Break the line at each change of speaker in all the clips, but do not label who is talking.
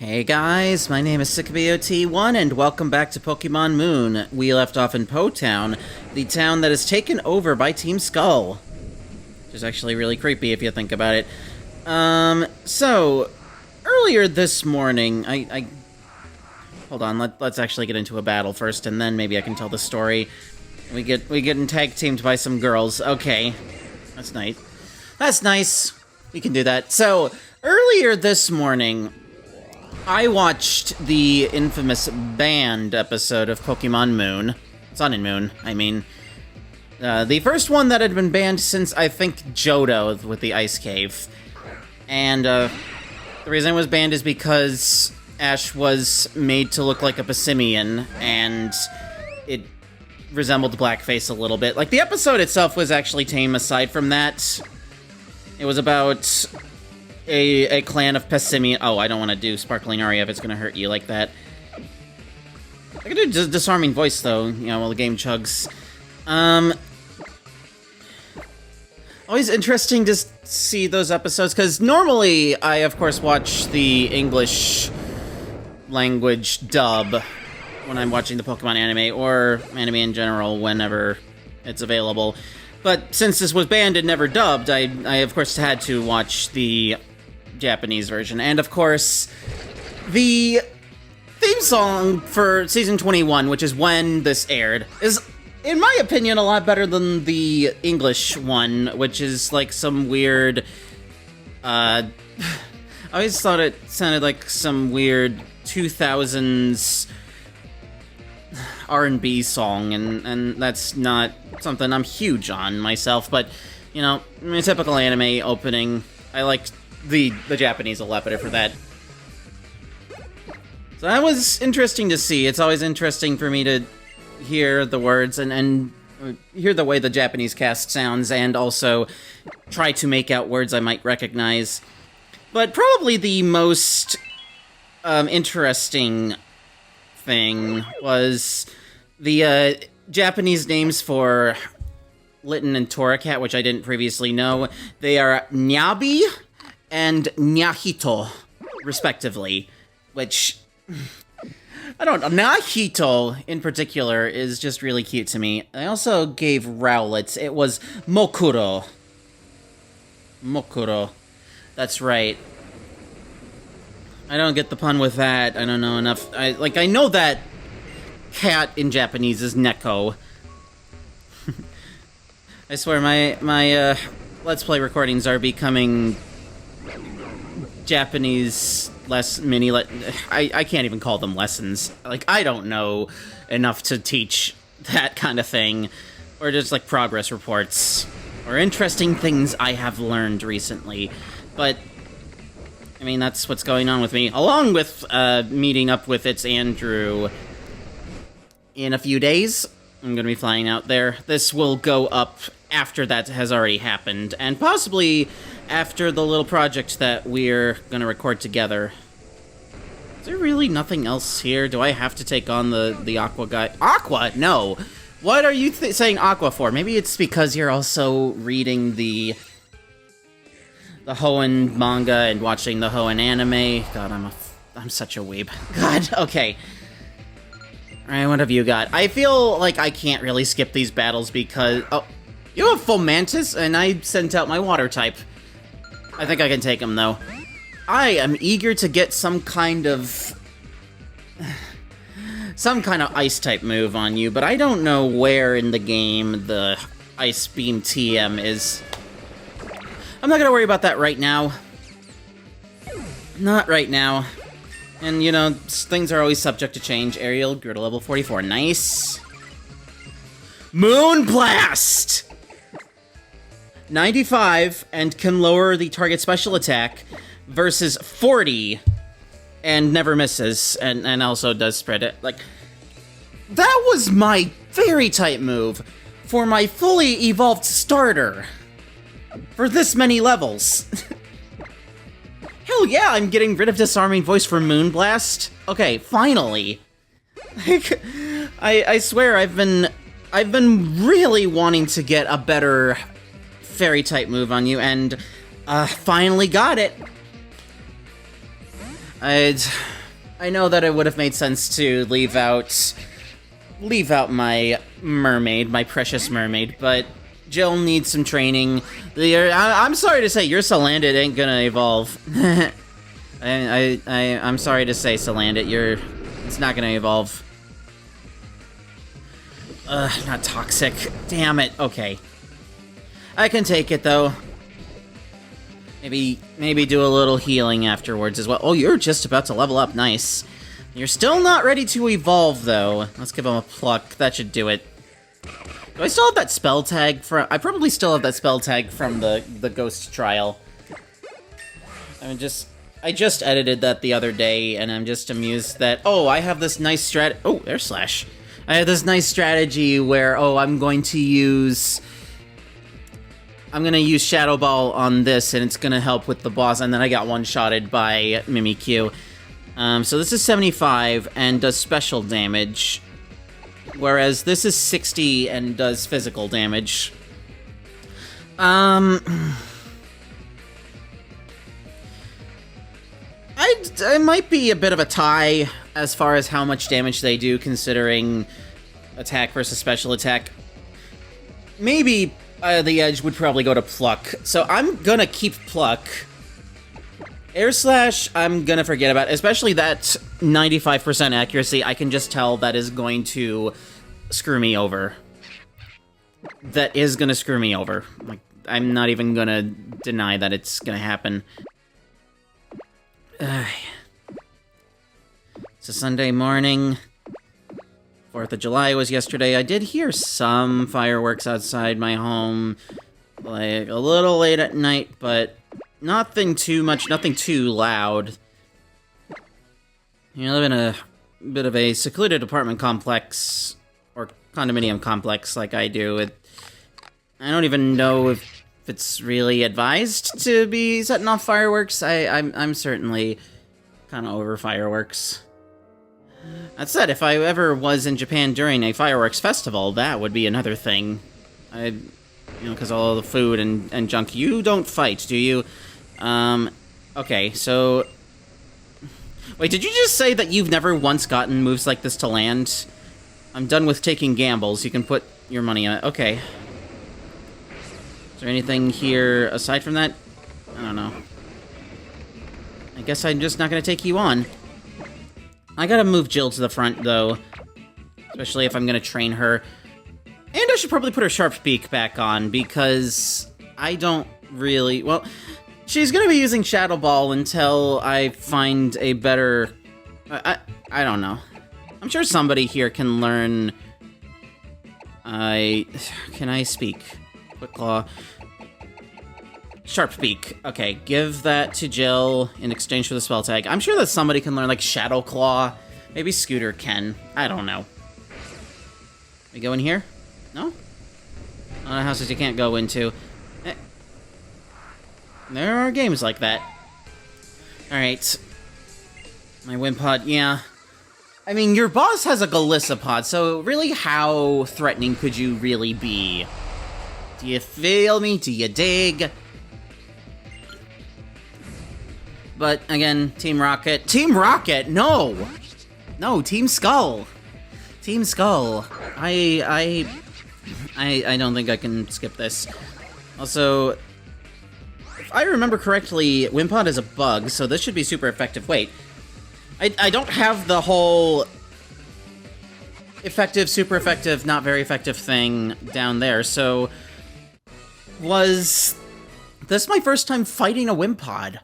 Hey guys, my name is SickBOT1 and welcome back to Pokemon Moon. We left off in Po Town, the town that is taken over by Team Skull. Which is actually really creepy if you think about it. So, earlier this morning, hold on, let's actually get into a battle first, and then maybe I can tell the story. We get tag teamed by some girls. Okay. That's nice. That's nice. We can do that. So, earlier this morning, I watched the infamous banned episode of Pokemon Moon. Sun and Moon, I mean. The first one that had been banned since, I think, Johto with the Ice Cave. And, the reason it was banned is because Ash was made to look like a Passimian, and it resembled Blackface a little bit. Like, the episode itself was actually tame aside from that. It was about a clan of Passimian. Oh, I don't want to do Sparkling Aria if it's going to hurt you like that. I can do Disarming Voice, though, you know, while the game chugs. Always interesting to see those episodes, because normally I, of course, watch the English language dub when I'm watching the Pokemon anime, or anime in general, whenever it's available. But since this was banned and never dubbed, I of course had to watch the Japanese version. And of course, the theme song for Season 21, which is when this aired, is, in my opinion, a lot better than the English one, which is like some weird, I always thought it sounded like some weird 2000s R&B song, and that's not something I'm huge on myself, but, you know, a typical anime opening, I like the Japanese a lot better for that. So that was interesting to see. It's always interesting for me to hear the words and hear the way the Japanese cast sounds, and also try to make out words I might recognize. But probably the most interesting thing was the Japanese names for Litten and Torracat, which I didn't previously know. They are Nyabi and Nyahito, respectively, which, I don't know, Nyahito in particular is just really cute to me. I also gave Rowlet, it was Mokuro. Mokuro, that's right. I don't get the pun with that. I don't know enough. I know that cat in Japanese is Neko. I swear, my Let's Play recordings are becoming Japanese I can't even call them lessons. Like, I don't know enough to teach that kind of thing. Or just, like, progress reports. Or interesting things I have learned recently. But I mean, that's what's going on with me. Along with meeting up with It's Andrew in a few days. I'm going to be flying out there. This will go up after that has already happened, and possibly after the little project that we're going to record together. Is there really nothing else here? Do I have to take on the Aqua guy? Aqua? No! What are you saying Aqua for? Maybe it's because you're also reading the Hoenn manga and watching the Hoenn anime. God, I'm such a weeb. God, okay. Alright, what have you got? I feel like I can't really skip these battles because... Oh, you have Full Mantis, and I sent out my water type. I think I can take him, though. I am eager to get some kind of ice type move on you, but I don't know where in the game the Ice Beam TM is. I'm not gonna worry about that right now. Not right now. And, you know, things are always subject to change. Aerial, Grid level 44. Nice. Moon Blast! 95, and can lower the target special attack, versus 40, and never misses, and also does spread it. Like, that was my very tight move for my fully evolved starter. For this many levels. Hell yeah, I'm getting rid of Disarming Voice for Moonblast. Okay, finally. Like, I swear I've been really wanting to get a better fairy type move on you, and finally got it. I know that it would have made sense to leave out my mermaid, my precious mermaid, but Jill needs some training. I'm sorry to say, your Salandit ain't gonna evolve. I'm sorry to say, Salandit, it's not gonna evolve. Not toxic. Damn it. Okay. I can take it, though. Maybe do a little healing afterwards as well. Oh, you're just about to level up. Nice. You're still not ready to evolve, though. Let's give him a pluck. That should do it. Do I still have that spell tag from... I probably still have that spell tag from the Ghost Trial. I just edited that the other day, and I'm just amused that... Oh, I have this nice strat... Oh, air slash. I have this nice strategy where, I'm going to use Shadow Ball on this, and it's going to help with the boss, and then I got one-shotted by Mimikyu. So this is 75 and does special damage, whereas this is 60 and does physical damage. It might be a bit of a tie as far as how much damage they do, considering attack versus special attack. Maybe the edge would probably go to Pluck, so I'm gonna keep Pluck. Air Slash, I'm gonna forget about, especially that 95% accuracy. I can just tell that is going to screw me over. That is gonna screw me over. Like, I'm not even gonna deny that it's gonna happen. It's a Sunday morning. 4th of July was yesterday. I did hear some fireworks outside my home, like a little late at night, but nothing too much, nothing too loud. You live in a bit of a secluded apartment complex, or condominium complex like I do. I don't even know if it's really advised to be setting off fireworks. I'm certainly kind of over fireworks. That said, if I ever was in Japan during a fireworks festival, that would be another thing. Because all the food and junk. You don't fight, do you? Okay, so... Wait, did you just say that you've never once gotten moves like this to land? I'm done with taking gambles. You can put your money on it. Okay. Is there anything here aside from that? I don't know. I guess I'm just not gonna take you on. I gotta move Jill to the front, though. Especially if I'm gonna train her. And I should probably put her Sharp Beak back on, because I don't really... Well, she's gonna be using Shadow Ball until I find a better... I don't know. I'm sure somebody here can learn... Can I speak? Quick Claw. Sharp Beak. Okay, give that to Jill in exchange for the spell tag. I'm sure that somebody can learn, like, Shadow Claw. Maybe Scooter can. I don't know. We go in here? No? A lot of houses you can't go into. There are games like that. Alright. My Wimpod, yeah. I mean, your boss has a Galissapod, so really how threatening could you really be? Do you feel me? Do you dig? But, again, Team Rocket... Team Rocket? No! No, Team Skull! Team Skull. I don't think I can skip this. Also, if I remember correctly, Wimpod is a bug, so this should be super effective. Wait. I don't have the whole effective, super effective, not very effective thing down there, so... Was this my first time fighting a Wimpod?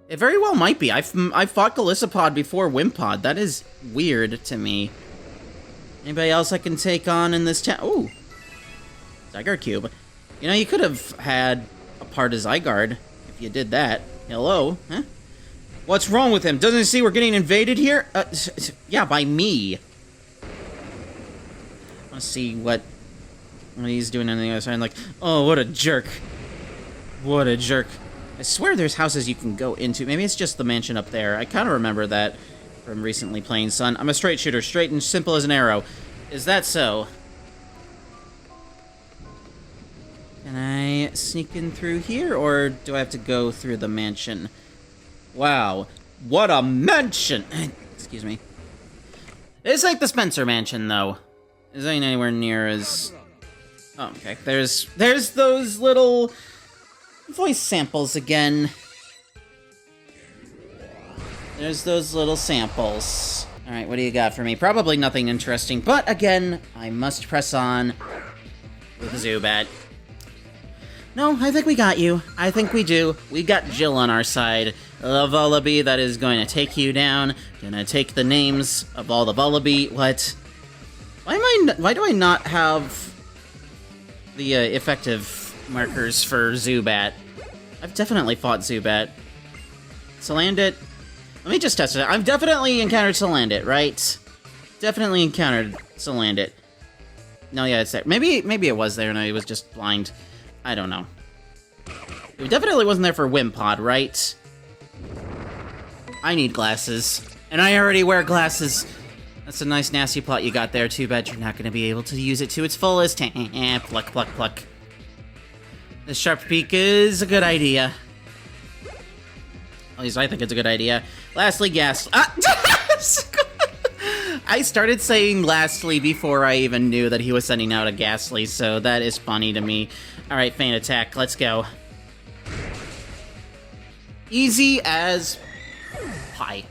It very well might be. I've fought Galissapod before Wimpod. That is weird to me. Anybody else I can take on in this town? Ooh. Zygarde Cube. You know, you could have had a part of Zygarde if you did that. Hello? Huh? What's wrong with him? Doesn't he see we're getting invaded here? Yeah, by me. Let's see what he's doing on the other side. Like, oh, what a jerk. What a jerk. I swear there's houses you can go into. Maybe it's just the mansion up there. I kind of remember that from recently playing Sun. I'm a straight shooter, straight and simple as an arrow. Is that so? Can I sneak in through here, or do I have to go through the mansion? Wow, what a mansion! Excuse Excuse me. It's like the Spencer Mansion, though. This ain't anywhere near as... Oh, okay. There's those little voice samples again. There's those little samples. Alright, what do you got for me? Probably nothing interesting, but again, I must press on with Zubat. No, I think we got you. I think we do. We got Jill on our side. The Vullaby that is going to take you down. Gonna take the names of all the Vullaby. What? Why do I not have the effective markers for Zubat? I've definitely fought Zubat. Salandit. Let me just test it. I've definitely encountered Salandit, right? Definitely encountered Salandit. No, yeah, it's there. Maybe it was there and I was just blind. I don't know. It definitely wasn't there for Wimpod, right? I need glasses. And I already wear glasses. That's a nice nasty plot you got there. Too bad you're not going to be able to use it to its fullest. Pluck, pluck, pluck. The Sharp Peak is a good idea. At least I think it's a good idea. Lastly, Ghastly. I started saying Lastly before I even knew that he was sending out a Ghastly, so that is funny to me. Alright, Feint Attack, let's go. Easy as pie.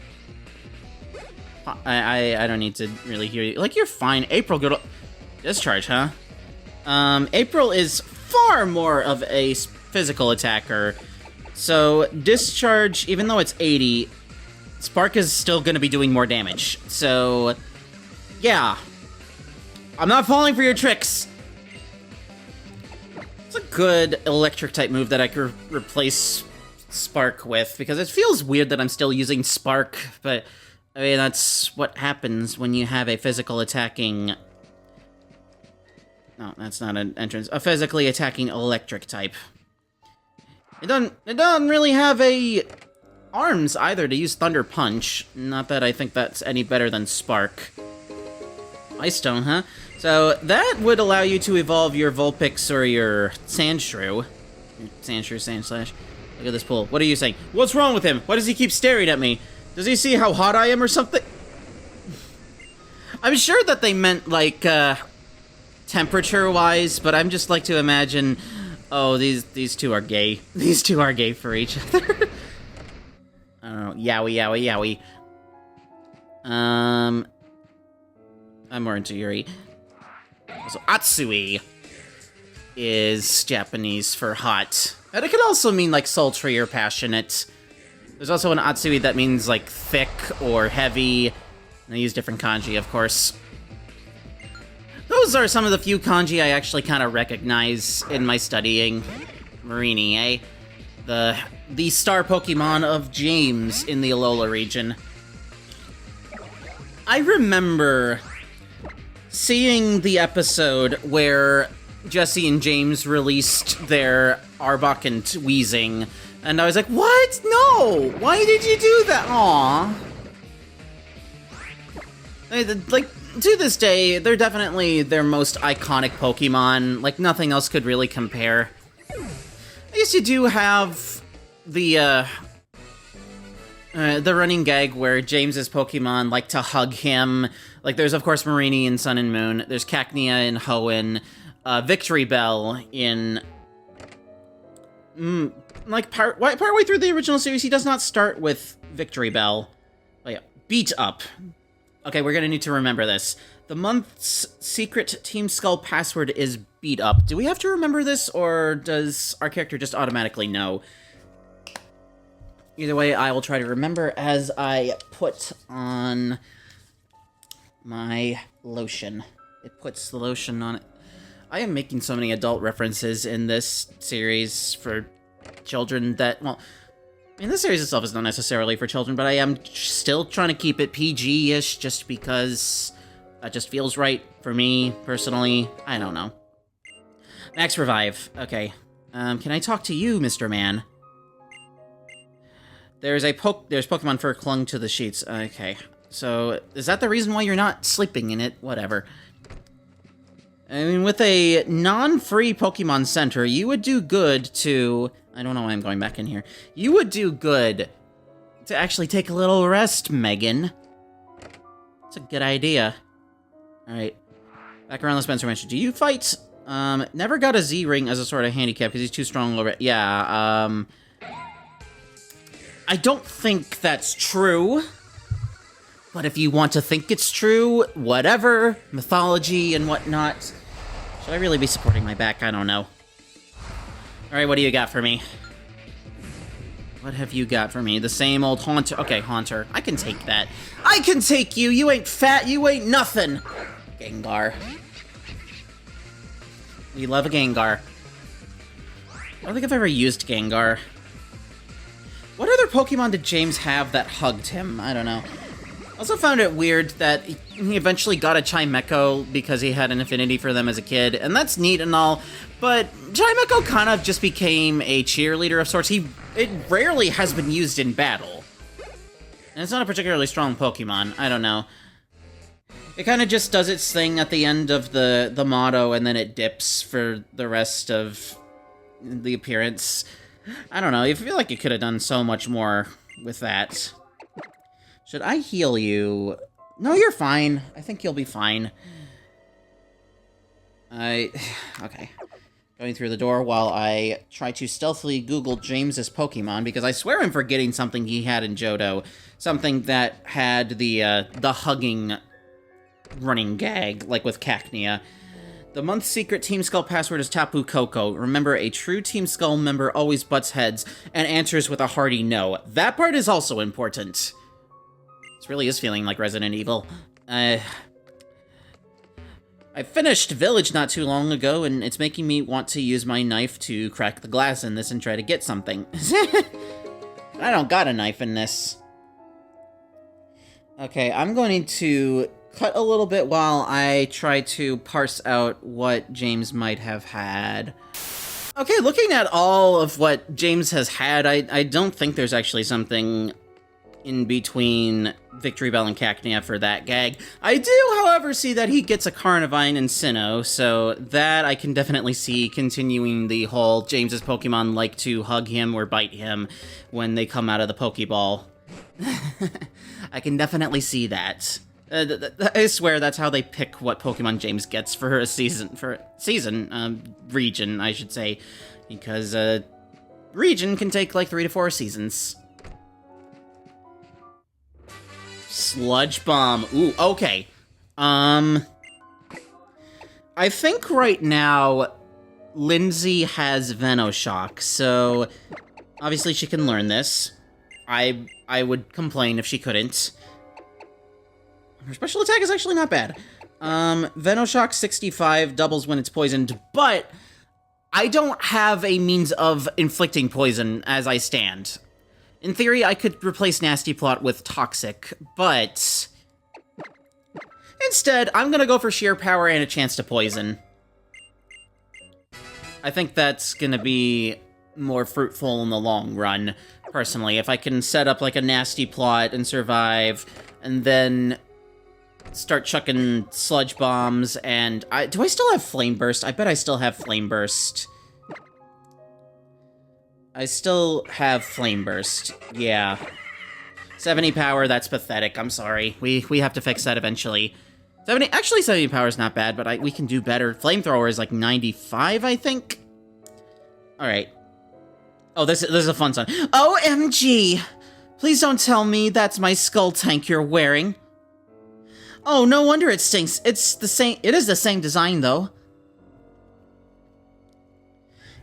I don't need to really hear you. Like, you're fine. April, good. Discharge, huh? April is far more of a physical attacker. So, Discharge, even though it's 80, Spark is still going to be doing more damage. So, yeah. I'm not falling for your tricks. It's a good electric-type move that I could replace Spark with, because it feels weird that I'm still using Spark, but, I mean, that's what happens when you have a physical attacking... No, that's not an entrance. A physically attacking electric type. It doesn't really have a arms either to use Thunder Punch. Not that I think that's any better than Spark. Ice Stone, huh? So that would allow you to evolve your Vulpix or your Sandshrew. Sandshrew, Sandslash. Look at this pool. What are you saying? What's wrong with him? Why does he keep staring at me? Does he see how hot I am or something? I'm sure that they meant, like, temperature-wise, but I'm just like to imagine... Oh, these two are gay. These two are gay for each other. I don't know. Yowie. I'm more into Yuri. So Atsui is Japanese for hot. And it could also mean, like, sultry or passionate. There's also an Atsui that means, like, thick or heavy. They use different kanji, of course. Those are some of the few kanji I actually kind of recognize in my studying. Marini, eh? The star Pokemon of James in the Alola region. I remember seeing the episode where Jesse and James released their Arbok and Weezing, and I was like, what? No! Why did you do that? Aww. Like, to this day, they're definitely their most iconic Pokemon. Like, nothing else could really compare. I guess you do have the running gag where James's Pokemon like to hug him. Like, there's, of course, Marini in Sun and Moon. There's Cacnea in Hoenn. Victory Bell in... like, partway through the original series, he does not start with Victory Bell. Oh, yeah. Beat Up. Okay, we're gonna need to remember this. The month's secret Team Skull password is Beat Up. Do we have to remember this, or does our character just automatically know? Either way, I will try to remember as I put on my lotion. It puts the lotion on it. I am making so many adult references in this series for children that, well... I mean, this series itself is not necessarily for children, but I am still trying to keep it PG-ish just because that just feels right for me, personally. I don't know. Max Revive. Okay. Can I talk to you, Mr. Man? There's Pokemon fur clung to the sheets. Okay. So, is that the reason why you're not sleeping in it? Whatever. I mean, with a non-free Pokemon Center, you would do good to... I don't know why I'm going back in here. You would do good to actually take a little rest, Megan. That's a good idea. Alright. Back around the Spencer Mansion. Do you fight? Never got a Z ring as a sort of handicap because he's too strong already. Yeah, I don't think that's true. But if you want to think it's true, whatever. Mythology and whatnot. Should I really be supporting my back? I don't know. Alright, what do you got for me? What have you got for me? The same old Haunter. Okay, Haunter. I can take that. I can take you! You ain't fat, you ain't nothing! Gengar. We love a Gengar. I don't think I've ever used Gengar. What other Pokemon did James have that hugged him? I don't know. I also found it weird that he eventually got a Chimecho because he had an affinity for them as a kid, and that's neat and all, but Chimecho kind of just became a cheerleader of sorts. It rarely has been used in battle. And it's not a particularly strong Pokemon, I don't know. It kind of just does its thing at the end of the motto, and then it dips for the rest of the appearance. I don't know, I feel like it could have done so much more with that. Should I heal you? No, you're fine. I think you'll be fine. Okay. Going through the door while I try to stealthily Google James's Pokemon, because I swear I'm forgetting something he had in Johto. Something that had the hugging running gag, like with Cacnea. The month's secret Team Skull password is Tapu Koko. Remember, a true Team Skull member always butts heads and answers with a hearty no. That part is also important. This really is feeling like Resident Evil. I finished Village not too long ago, and it's making me want to use my knife to crack the glass in this and try to get something. I don't got a knife in this. Okay, I'm going to cut a little bit while I try to parse out what James might have had. Okay, looking at all of what James has had, I don't think there's actually something in between Victory Bell and Cacnea for that gag. I do, however, see that he gets a Carnivine and Sinnoh, so that I can definitely see continuing the whole James's Pokemon like to hug him or bite him when they come out of the Pokeball. I can definitely see that. I swear that's how they pick what Pokemon James gets for a region, I should say, because region can take like 3 to 4 seasons. Sludge Bomb. Ooh, okay. I think right now Lindsay has Venoshock, so obviously she can learn this. I would complain if she couldn't. Her special attack is actually not bad. Venoshock 65 doubles when it's poisoned, but I don't have a means of inflicting poison as I stand. In theory, I could replace Nasty Plot with Toxic, but instead, I'm gonna go for sheer power and a chance to poison. I think that's gonna be more fruitful in the long run, personally. If I can set up like a Nasty Plot and survive, and then start chucking Sludge Bombs, and do I still have Flame Burst? I bet I still have Flame Burst. I still have Flame Burst. Yeah. 70 power, that's pathetic. I'm sorry. We have to fix that eventually. 70 power is not bad, but we can do better. Flamethrower is like 95, I think. Alright. Oh, this is a fun song. OMG! Please don't tell me that's my skull tank you're wearing. Oh, no wonder it stinks. It is the same design, though.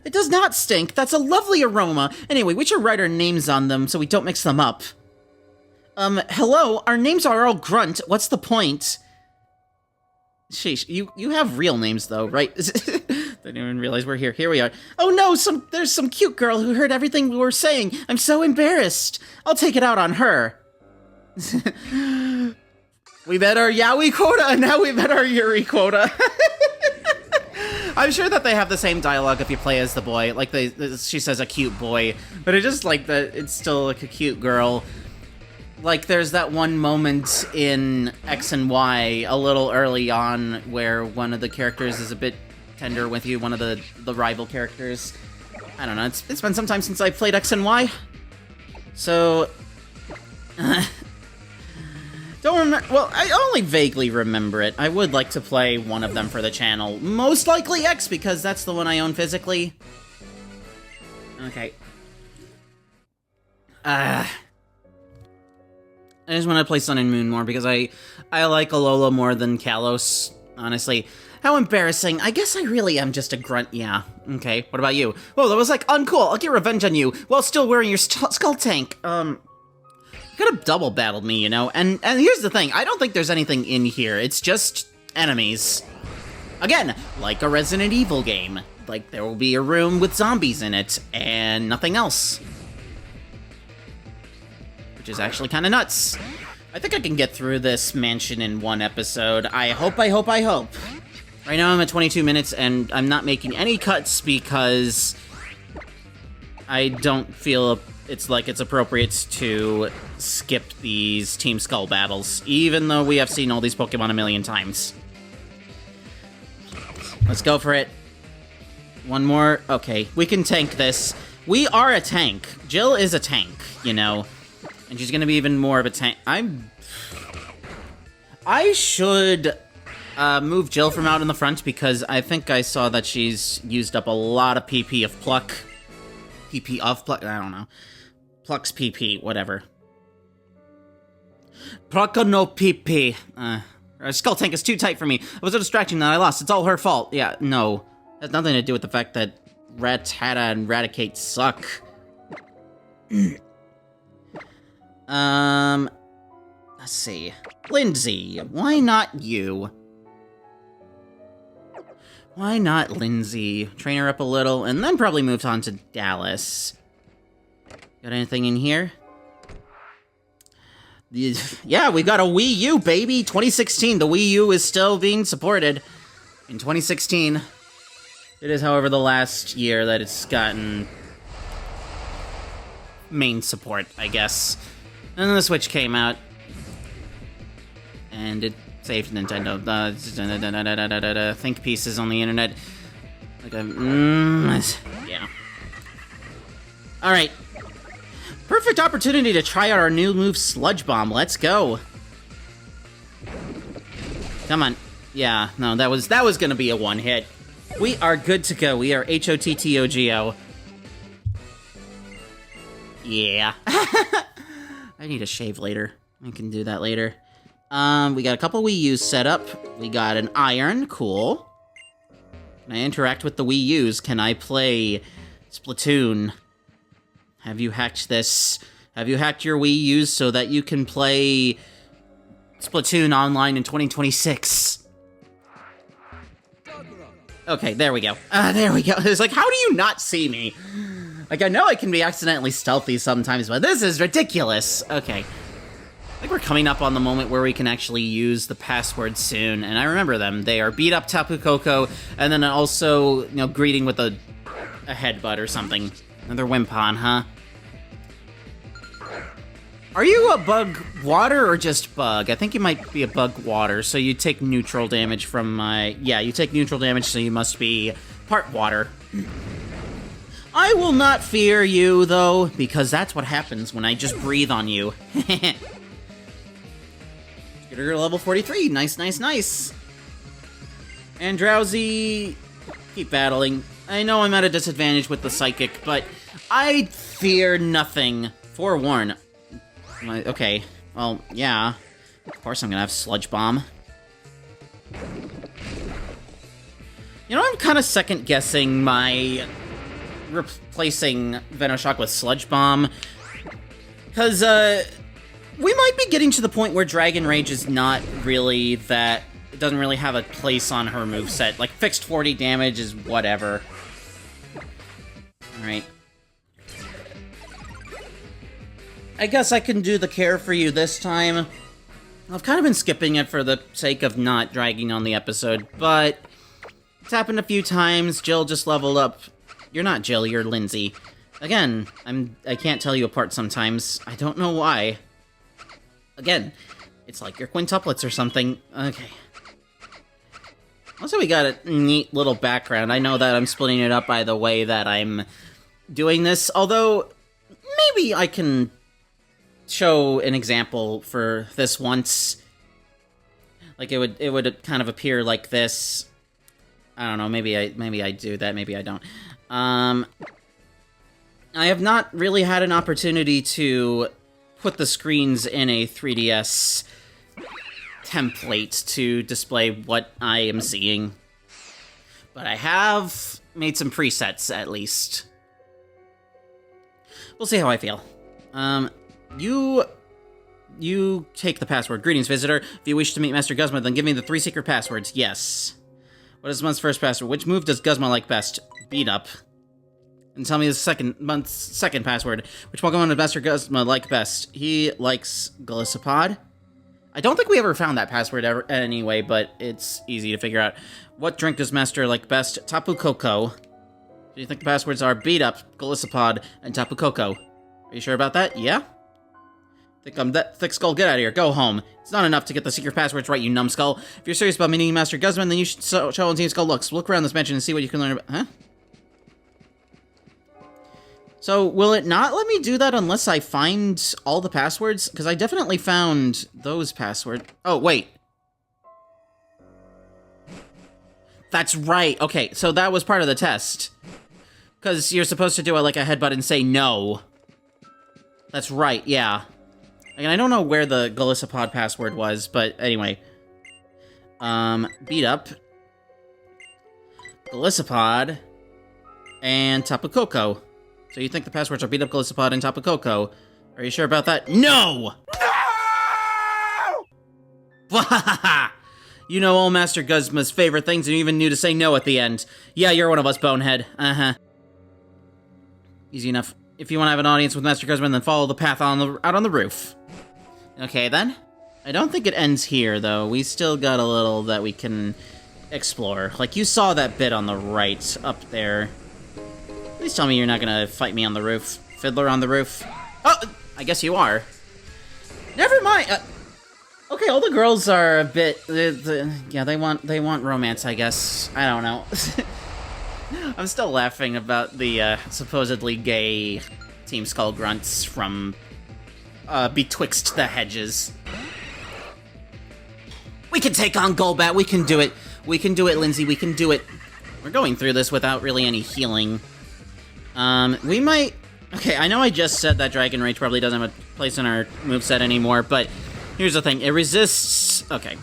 It does not stink. That's a lovely aroma. Anyway, we should write our names on them so we don't mix them up. Hello? Our names are all Grunt. What's the point? Sheesh, you have real names, though, right? Didn't even realize we're here. Here we are. Oh no, there's some cute girl who heard everything we were saying. I'm so embarrassed. I'll take it out on her. We met our Yowie quota, and now we met our Yuri quota. I'm sure that they have the same dialogue if you play as the boy. Like, she says a cute boy, but it's just like it's still like a cute girl. Like, there's that one moment in X and Y a little early on where one of the characters is a bit tender with you, one of the rival characters. I don't know, it's been some time since I played X and Y. So... don't don't remember. Well, I only vaguely remember it. I would like to play one of them for the channel. Most likely X, because that's the one I own physically. Okay. I just want to play Sun and Moon more, because I like Alola more than Kalos, honestly. How embarrassing. I guess I really am just a grunt. Yeah. Okay, what about you? Whoa, that was, like, uncool. I'll get revenge on you while still wearing your skull tank. You could have double battled me, you know? And here's the thing, I don't think there's anything in here. It's just enemies. Again, like a Resident Evil game. Like, there will be a room with zombies in it, and nothing else. Which is actually kind of nuts. I think I can get through this mansion in one episode. I hope. Right now I'm at 22 minutes, and I'm not making any cuts because I don't feel it's appropriate to skip these Team Skull battles, even though we have seen all these Pokemon a million times. Let's go for it. One more. Okay, we can tank this. We are a tank. Jill is a tank, you know, and she's gonna be even more of a tank. I should move Jill from out in the front, because I think I saw that she's used up a lot of PP of Pluck. PP of Pluck? I don't know. Pluck's PP, whatever. Pluck no PP. Her skull tank is too tight for me. It was a distraction that I lost. It's all her fault. Yeah, no. It has nothing to do with the fact that Rattata and Raticate suck. Let's see. Lindsay, why not you? Why not Lindsay? Train her up a little, and then probably move on to Dallas. Got anything in here? Yeah, we got a Wii U, baby! 2016, the Wii U is still being supported. In 2016. It is, however, the last year that it's gotten main support, I guess. And then the Switch came out. And it saved Nintendo. Think pieces on the internet. Like yeah. Alright. Perfect opportunity to try out our new move, Sludge Bomb. Let's go. Come on. Yeah, no, that was gonna be a one-hit. We are good to go. We are HOTTOGO. Yeah. I need a shave later. I can do that later. We got a couple Wii U's set up. We got an iron. Cool. Can I interact with the Wii U's? Can I play Splatoon? Have you hacked this? Have you hacked your Wii U's so that you can play Splatoon online in 2026? Okay, there we go. There we go. It's like, how do you not see me? Like, I know I can be accidentally stealthy sometimes, but this is ridiculous. Okay. I think we're coming up on the moment where we can actually use the passwords soon, and I remember them. They are beat up Tapu Koko, and then also, you know, greeting with a headbutt or something. Another Wimpon, huh? Are you a bug water or just bug? I think you might be a bug water, so you take neutral damage from my... Yeah, you take neutral damage, so you must be part water. I will not fear you, though, because that's what happens when I just breathe on you. Get her to level 43. Nice, nice, nice. And Drowsy, keep battling. I know I'm at a disadvantage with the Psychic, but I fear nothing. Forewarn. Okay, well, yeah. Of course I'm gonna have Sludge Bomb. You know, I'm kind of second-guessing my replacing Venoshock with Sludge Bomb. Because, we might be getting to the point where Dragon Rage is not really that... It doesn't really have a place on her moveset. Like, fixed 40 damage is whatever. Alright. I guess I can do the care for you this time. I've kind of been skipping it for the sake of not dragging on the episode, but it's happened a few times. Jill just leveled up. You're not Jill, you're Lindsay. Again, I can't tell you apart sometimes. I don't know why. Again, it's like you're quintuplets or something. Okay. Also, we got a neat little background. I know that I'm splitting it up by the way that I'm doing this, although maybe I can show an example for this once. Like, it would kind of appear like this. I don't know, maybe I do that, maybe I don't. I have not really had an opportunity to put the screens in a 3DS template to display what I am seeing. But I have made some presets, at least. We'll see how I feel. You take the password. Greetings, visitor. If you wish to meet Master Guzma, then give me the 3 secret passwords. Yes. What is month's first password? Which move does Guzma like best? Beat up. And tell me the month's second password. Which Pokemon does Master Guzma like best? He likes Golisopod. I don't think we ever found that password anyway, but it's easy to figure out. What drink does Master like best? Tapu Koko. Do you think the passwords are Beat Up, Golisopod, and Tapu Koko? Are you sure about that? Yeah? Think I'm that thick skull? Get out of here. Go home. It's not enough to get the secret passwords right, you numbskull. If you're serious about meeting Master Guzman, then you should show on Team Skull looks. Look around this mansion and see what you can learn about. Huh? So, will it not let me do that unless I find all the passwords? Because I definitely found those passwords. Oh, wait. That's right. Okay, so that was part of the test. Because you're supposed to do like a headbutt and say no. That's right, yeah. And I don't know where the Golisopod password was, but anyway. Beat Up, Golisopod, and Tapu Koko. So you think the passwords are Beat Up, Golisopod, and Tapu Koko. Are you sure about that? No! No! You know all Master Guzma's favorite things, and you even knew to say no at the end. Yeah, you're one of us, bonehead. Uh-huh. Easy enough. If you want to have an audience with Master Guzman, then follow the path out on the roof. Okay, then. I don't think it ends here, though. We still got a little that we can explore. Like, you saw that bit on the right, up there. Please tell me you're not gonna fight me on the roof. Fiddler on the roof. Oh! I guess you are. Never mind! Okay, all the girls are a bit... yeah, they want romance, I guess. I don't know. I'm still laughing about the supposedly gay Team Skull grunts from betwixt the hedges. We can take on Golbat. We can do it. We can do it, Lindsay. We can do it. We're going through this without really any healing. We might... Okay, I know I just said that Dragon Rage probably doesn't have a place in our moveset anymore, but here's the thing. It resists... Okay.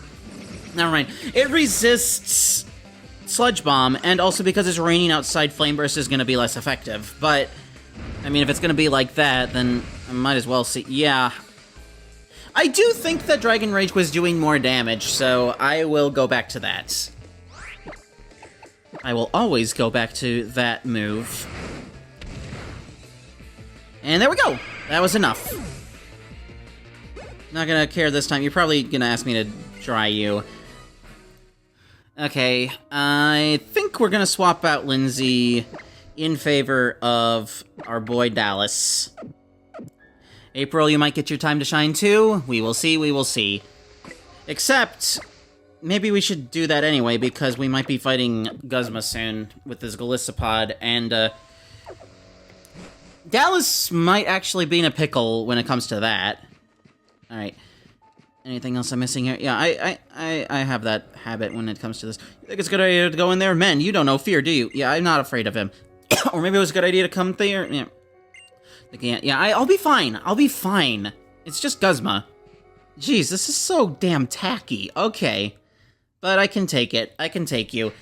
Never mind. It resists Sludge Bomb, and also because it's raining outside, Flame Burst is going to be less effective. But, I mean, if it's going to be like that, then I might as well see... Yeah. I do think that Dragon Rage was doing more damage, so I will go back to that. I will always go back to that move. And there we go! That was enough. Not gonna care this time. You're probably gonna ask me to try you. Okay, I think we're gonna swap out Lindsay in favor of our boy Dallas. April, you might get your time to shine too. We will see, we will see. Except, maybe we should do that anyway, because we might be fighting Guzma soon with his Golisopod, and, Dallas might actually be in a pickle when it comes to that. Alright. Anything else I'm missing here? Yeah, I have that habit when it comes to this. You think it's a good idea to go in there? Men, you don't know fear, do you? Yeah, I'm not afraid of him. Or maybe it was a good idea to come there? Yeah. Yeah, I'll be fine. I'll be fine. It's just Guzma. Jeez, this is so damn tacky. Okay. But I can take it. I can take you.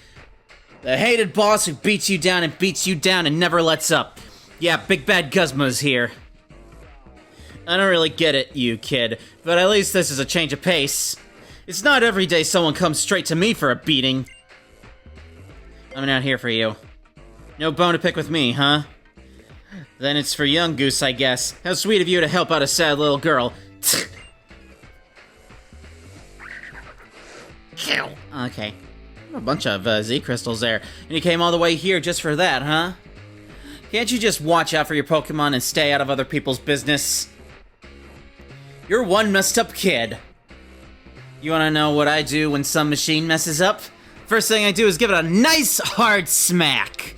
The hated boss who beats you down and never lets up. Yeah, Big Bad Guzma's here. I don't really get it, you kid, but at least this is a change of pace. It's not every day someone comes straight to me for a beating. I'm not here for you. No bone to pick with me, huh? Then it's for young Goose, I guess. How sweet of you to help out a sad little girl. Okay. A bunch of Z crystals there. And you came all the way here just for that, huh? Can't you just watch out for your Pokemon and stay out of other people's business? You're one messed up kid. You wanna know what I do when some machine messes up? First thing I do is give it a nice hard smack.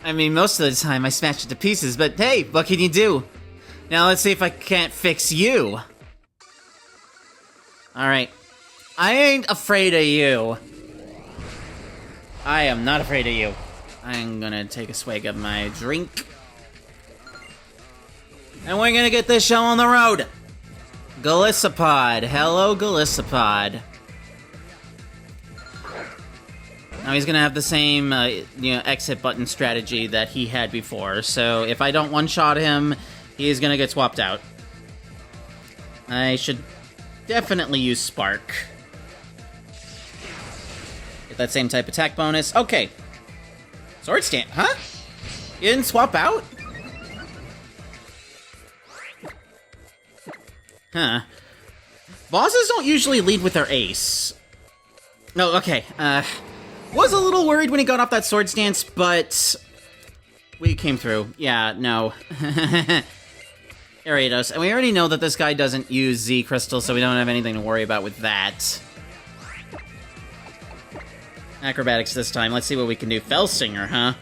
I mean, most of the time I smash it to pieces, but hey, what can you do? Now let's see if I can't fix you. Alright. I ain't afraid of you. I am not afraid of you. I'm gonna take a swig of my drink. And we're gonna get this show on the road. Galissapod. Hello, Galissapod. Now he's gonna have the same, exit button strategy that he had before. So if I don't one-shot him, he's gonna get swapped out. I should definitely use Spark. Get that same type attack bonus. Okay. Sword Stand, huh? You didn't swap out? Huh. Bosses don't usually lead with their ace. No, okay. Was a little worried when he got off that sword stance, but we came through. Yeah, no. Ariados. And we already know that this guy doesn't use Z Crystal, so we don't have anything to worry about with that. Acrobatics this time. Let's see what we can do. Fellstinger, huh?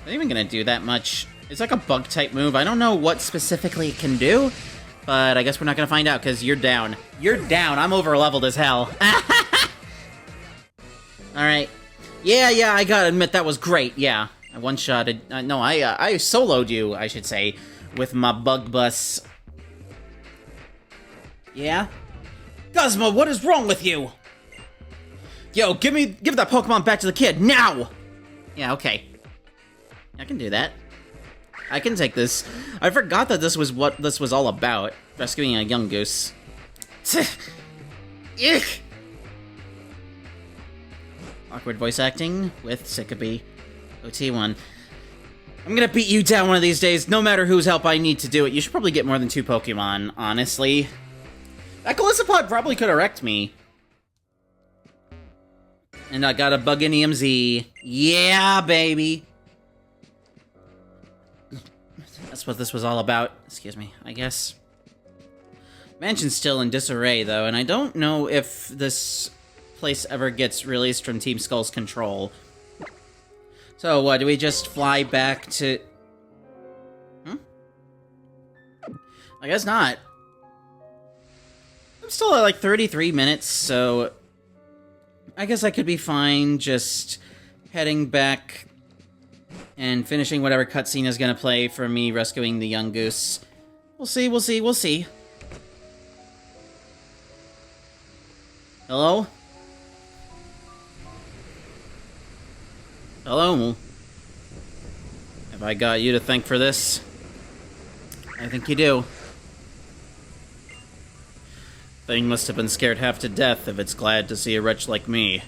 Not even gonna do that much. It's like a bug-type move. I don't know what specifically it can do, but I guess we're not gonna find out, because you're down. You're down. I'm over-leveled as hell. Alright. Yeah, I gotta admit, that was great. Yeah. I one-shotted... no, I soloed you, I should say, with my bug bus. Yeah? Guzma, what is wrong with you? Yo, give that Pokemon back to the kid, now! Yeah, okay. I can do that. I can take this. I forgot that this was what this was all about. Rescuing a young goose. Eek! Awkward voice acting with Sickaby. OT1. I'm gonna beat you down one of these days, no matter whose help I need to do it. You should probably get more than 2 Pokemon, honestly. That Galissapod probably could have wrecked me. And I got a Buginium Z. Yeah, baby! That's what this was all about. Excuse me, I guess. Mansion's still in disarray, though, and I don't know if this place ever gets released from Team Skull's control. So, what, do we just fly back to... I guess not. I'm still at, like, 33 minutes, so... I guess I could be fine just heading back and finishing whatever cutscene is gonna play for me rescuing the young goose. We'll see, we'll see, we'll see. Hello? Hello? Have I got you to thank for this? I think you do. Thing must have been scared half to death if it's glad to see a wretch like me.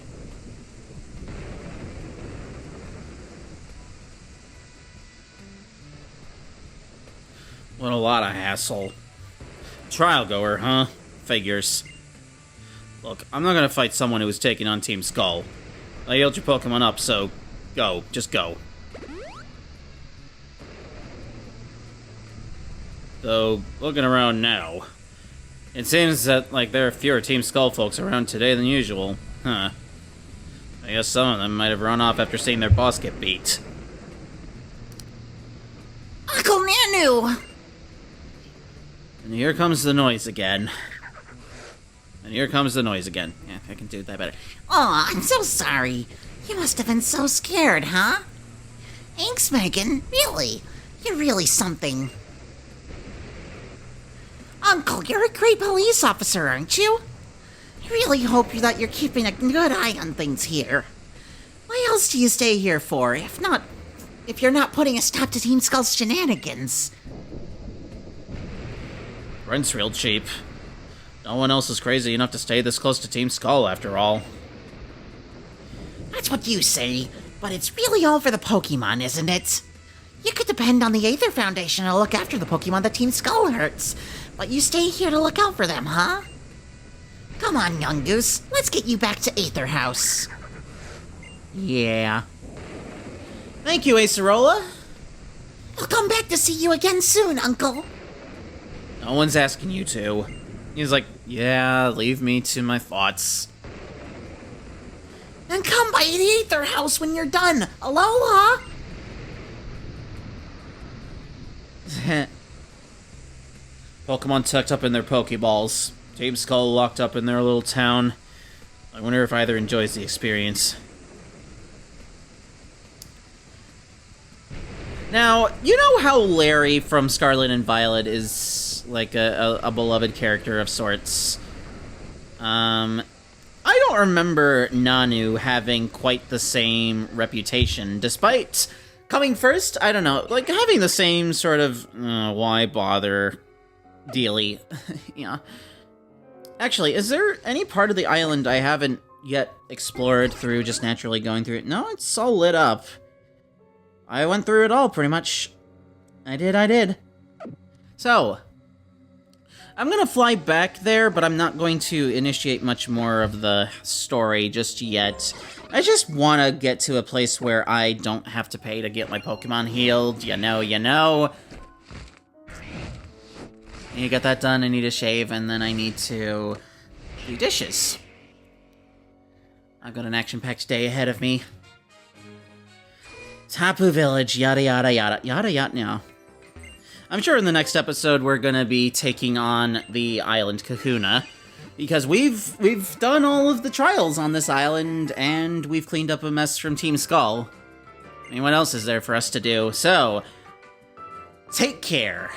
What a lot of hassle. Trial goer, huh? Figures. Look, I'm not gonna fight someone who is taking on Team Skull. I healed your Pokemon up, so go. Just go. Though, looking around now, it seems that, like, there are fewer Team Skull folks around today than usual. Huh. I guess some of them might have run off after seeing their boss get beat.
Uncle Nanu!
And here comes the noise again. And here comes the noise again. Yeah, I can do that better.
Aw, I'm so sorry. You must have been so scared, huh? Thanks, Megan. Really? You're really something. Uncle, you're a great police officer, aren't you? I really hope that you're keeping a good eye on things here. Why else do you stay here for, if you're not putting a stop to Team Skull's shenanigans?
Rent's real cheap. No one else is crazy enough to stay this close to Team Skull, after all.
That's what you say, but it's really all for the Pokemon, isn't it? You could depend on the Aether Foundation to look after the Pokemon that Team Skull hurts, but you stay here to look out for them, huh? Come on, young goose, let's get you back to Aether House.
Yeah. Thank you, Acerola.
I'll come back to see you again soon, Uncle.
No one's asking you to. He's like, yeah, leave me to my thoughts.
Then come by the Aether House when you're done. Aloha!
Pokemon tucked up in their Pokeballs. Team Skull locked up in their little town. I wonder if either enjoys the experience. Now, you know how Larry from Scarlet and Violet is like a beloved character of sorts? I don't remember Nanu having quite the same reputation, despite coming first, I don't know, like having the same sort of, why bother dealy. Yeah. Actually, is there any part of the island I haven't yet explored through just naturally going through it? No, it's all lit up. I went through it all, pretty much. I did. So, I'm gonna fly back there, but I'm not going to initiate much more of the story just yet. I just want to get to a place where I don't have to pay to get my Pokemon healed. You know. I need to get that done, I need to shave, and then I need to do dishes. I've got an action-packed day ahead of me. Tapu Village, yada yada yada. Yada yada now. I'm sure in the next episode we're gonna be taking on the island Kahuna, because we've done all of the trials on this island, and we've cleaned up a mess from Team Skull. I mean, what else is there for us to do? So, take care.